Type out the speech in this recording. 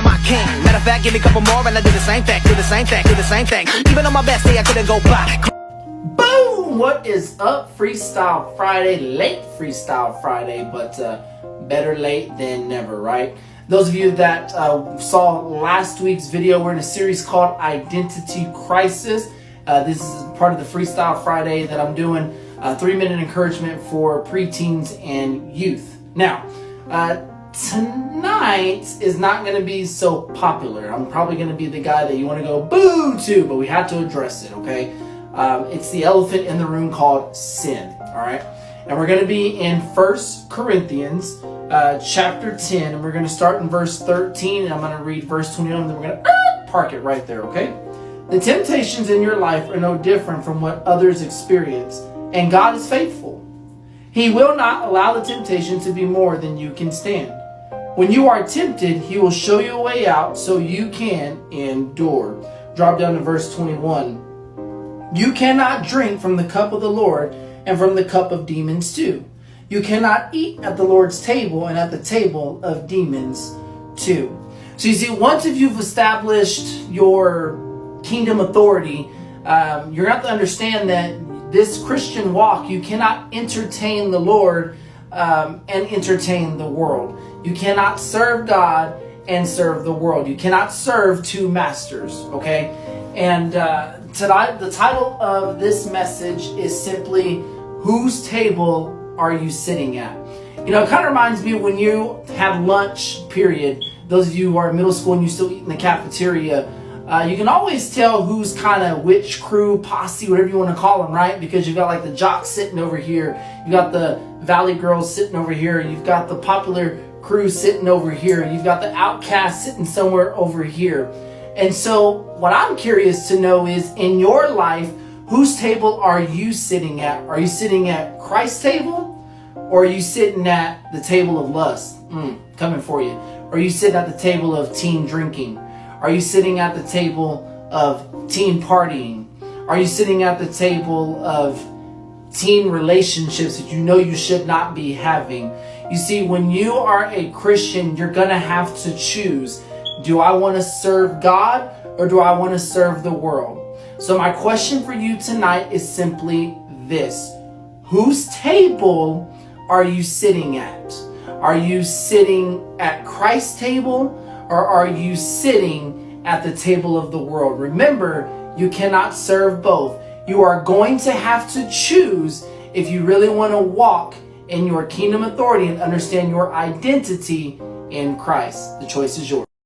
I'm my king. Matter of fact, give me a couple more and I do the same thing, do the same thing, do the same thing. Even on my best day, I couldn't go by. Boom! What is up? Freestyle Friday, late Freestyle Friday, but better late than never, right? Those of you that saw last week's video, we're in a series called Identity Crisis. This is part of the Freestyle Friday that I'm doing, 3-minute encouragement for preteens and youth. Now, tonight is not going to be so popular. I'm probably going to be the guy that you want to go boo to, but we had to address it, okay? It's the elephant in the room called sin, all right? And we're going to be in 1 Corinthians chapter 10, and we're going to start in verse 13, and I'm going to read verse 21, and then we're going to park it right there, okay? The temptations in your life are no different from what others experience, and God is faithful. He will not allow the temptation to be more than you can stand. When you are tempted, He will show you a way out so you can endure. Drop down to verse 21. You cannot drink from the cup of the Lord and from the cup of demons too. You cannot eat at the Lord's table and at the table of demons too. So you see, once if you've established your kingdom authority, you're going to have to understand that this Christian walk, you cannot entertain the Lord and entertain the world. You cannot serve God and serve the world. You cannot serve two masters, okay? And tonight, the title of this message is simply, whose table are you sitting at? You know, it kind of reminds me when you have lunch, period. Those of you who are in middle school and you still eat in the cafeteria, you can always tell who's kind of which crew, posse, whatever you want to call them, right? Because you've got like the jocks sitting over here. You got the Valley girls sitting over here. You've got the popular crew sitting over here. You've got the outcasts sitting somewhere over here. And so what I'm curious to know is, in your life, whose table are you sitting at? Are you sitting at Christ's table? Or are you sitting at the table of lust? Coming for you. Or are you sitting at the table of teen drinking? Are you sitting at the table of teen partying? Are you sitting at the table of teen relationships that you know you should not be having? You see, when you are a Christian, you're going to have to choose. Do I want to serve God or do I want to serve the world? So my question for you tonight is simply this. Whose table are you sitting at? Are you sitting at Christ's table or are you sitting at the table of the world? Remember, you cannot serve both. You are going to have to choose if you really want to walk in your kingdom authority and understand your identity in Christ. The choice is yours.